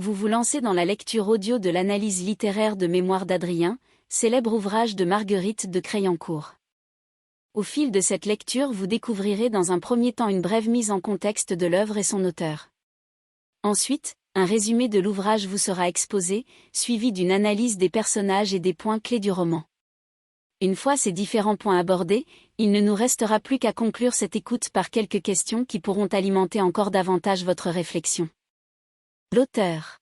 vous vous lancez dans la lecture audio de l'analyse littéraire de Mémoires d'Adrien, célèbre ouvrage de Marguerite de Crayencourt. Au fil de cette lecture, vous découvrirez dans un premier temps une brève mise en contexte de l'œuvre et son auteur. Ensuite, un résumé de l'ouvrage vous sera exposé, suivi d'une analyse des personnages et des points clés du roman. Une fois ces différents points abordés, il ne nous restera plus qu'à conclure cette écoute par quelques questions qui pourront alimenter encore davantage votre réflexion. L'auteur.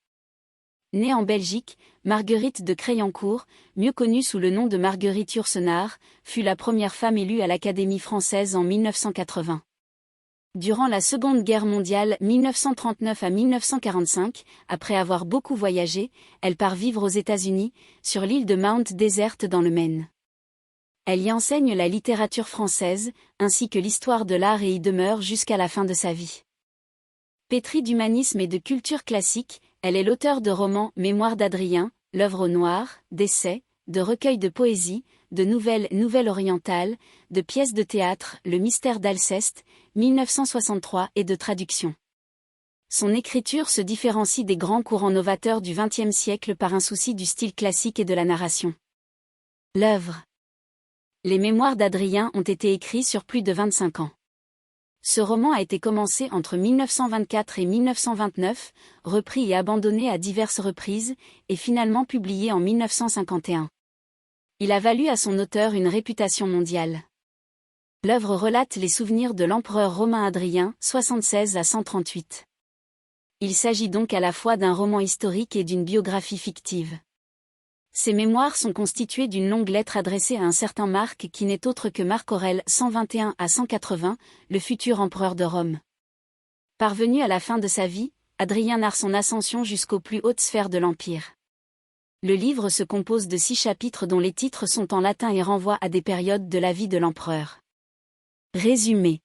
Née en Belgique, Marguerite de Crayencourt, mieux connue sous le nom de Marguerite Yourcenar, fut la première femme élue à l'Académie française en 1980. Durant la Seconde Guerre mondiale 1939 à 1945, après avoir beaucoup voyagé, elle part vivre aux États-Unis, sur l'île de Mount Desert dans le Maine. Elle y enseigne la littérature française, ainsi que l'histoire de l'art et y demeure jusqu'à la fin de sa vie. Pétrie d'humanisme et de culture classique, elle est l'auteure de romans Mémoires d'Adrien, L'œuvre au noir, d'essais, de recueils de poésie, de nouvelles orientales, de pièces de théâtre, Le mystère d'Alceste, 1963 et de traductions. Son écriture se différencie des grands courants novateurs du XXe siècle par un souci du style classique et de la narration. L'œuvre. Les Mémoires d'Adrien ont été écrits sur plus de 25 ans. Ce roman a été commencé entre 1924 et 1929, repris et abandonné à diverses reprises, et finalement publié en 1951. Il a valu à son auteur une réputation mondiale. L'œuvre relate les souvenirs de l'empereur romain Adrien, 76 à 138. Il s'agit donc à la fois d'un roman historique et d'une biographie fictive. Ces mémoires sont constituées d'une longue lettre adressée à un certain Marc qui n'est autre que Marc Aurèle 121 à 180, le futur empereur de Rome. Parvenu à la fin de sa vie, Adrien narre son ascension jusqu'aux plus hautes sphères de l'Empire. Le livre se compose de 6 chapitres dont les titres sont en latin et renvoient à des périodes de la vie de l'empereur. Résumé.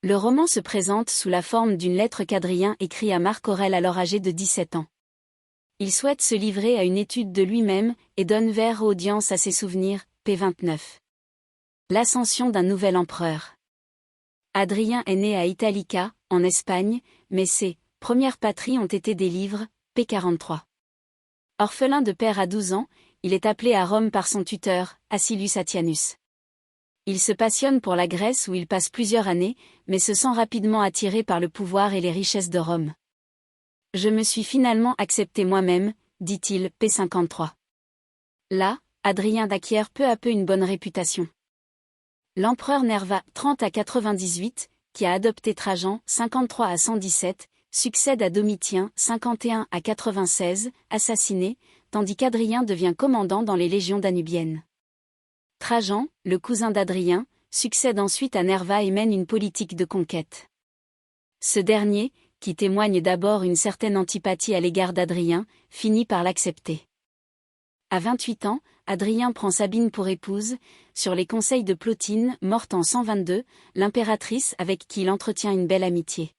Le roman se présente sous la forme d'une lettre qu'Adrien écrit à Marc Aurèle alors âgé de 17 ans. Il souhaite se livrer à une étude de lui-même, et donne vers audience à ses souvenirs, p. 29. L'ascension d'un nouvel empereur. Adrien est né à Italica, en Espagne, mais ses premières patries ont été des livres, p. 43. Orphelin de père à 12 ans, il est appelé à Rome par son tuteur, Acilius Atianus. Il se passionne pour la Grèce où il passe plusieurs années, mais se sent rapidement attiré par le pouvoir et les richesses de Rome. Je me suis finalement accepté moi-même, dit-il, p. 53. Là, Adrien acquiert peu à peu une bonne réputation. L'empereur Nerva, 30 à 98, qui a adopté Trajan, 53 à 117, succède à Domitien, 51 à 96, assassiné, tandis qu'Adrien devient commandant dans les légions danubiennes. Trajan, le cousin d'Adrien, succède ensuite à Nerva et mène une politique de conquête. Ce dernier, qui témoigne d'abord une certaine antipathie à l'égard d'Adrien, finit par l'accepter. À 28 ans, Adrien prend Sabine pour épouse, sur les conseils de Plotine, morte en 122, l'impératrice avec qui il entretient une belle amitié.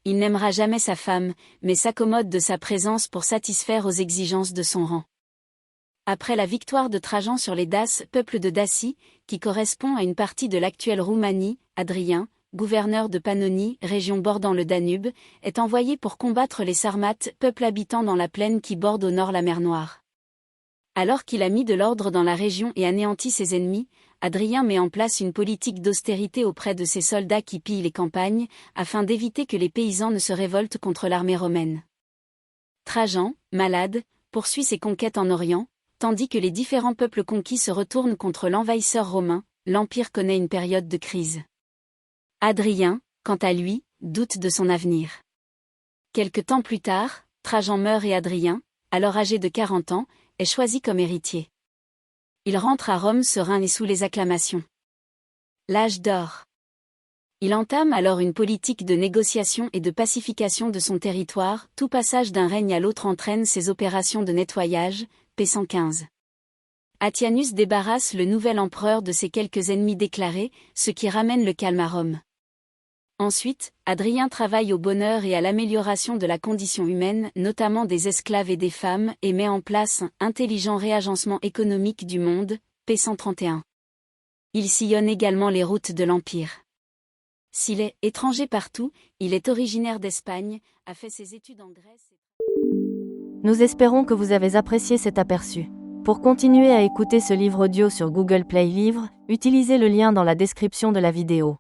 Il n'aimera jamais sa femme, mais s'accommode de sa présence pour satisfaire aux exigences de son rang. Après la victoire de Trajan sur les Daces, peuple de Dacie, qui correspond à une partie de l'actuelle Roumanie, Adrien, gouverneur de Pannonie, région bordant le Danube, est envoyé pour combattre les Sarmates, peuple habitant dans la plaine qui borde au nord la mer Noire. Alors qu'il a mis de l'ordre dans la région et anéanti ses ennemis, Adrien met en place une politique d'austérité auprès de ses soldats qui pillent les campagnes, afin d'éviter que les paysans ne se révoltent contre l'armée romaine. Trajan, malade, poursuit ses conquêtes en Orient, tandis que les différents peuples conquis se retournent contre l'envahisseur romain, l'Empire connaît une période de crise. Adrien, quant à lui, doute de son avenir. Quelque temps plus tard, Trajan meurt et Adrien, alors âgé de 40 ans, est choisi comme héritier. Il rentre à Rome serein et sous les acclamations. L'âge d'or. Il entame alors une politique de négociation et de pacification de son territoire, tout passage d'un règne à l'autre entraîne ses opérations de nettoyage, p. 115. Atianus débarrasse le nouvel empereur de ses quelques ennemis déclarés, ce qui ramène le calme à Rome. Ensuite, Adrien travaille au bonheur et à l'amélioration de la condition humaine, notamment des esclaves et des femmes, et met en place un intelligent réagencement économique du monde, p. 131. Il sillonne également les routes de l'Empire. S'il est étranger partout, il est originaire d'Espagne, a fait ses études en Grèce. Nous espérons que vous avez apprécié cet aperçu. Pour continuer à écouter ce livre audio sur Google Play Livres, utilisez le lien dans la description de la vidéo.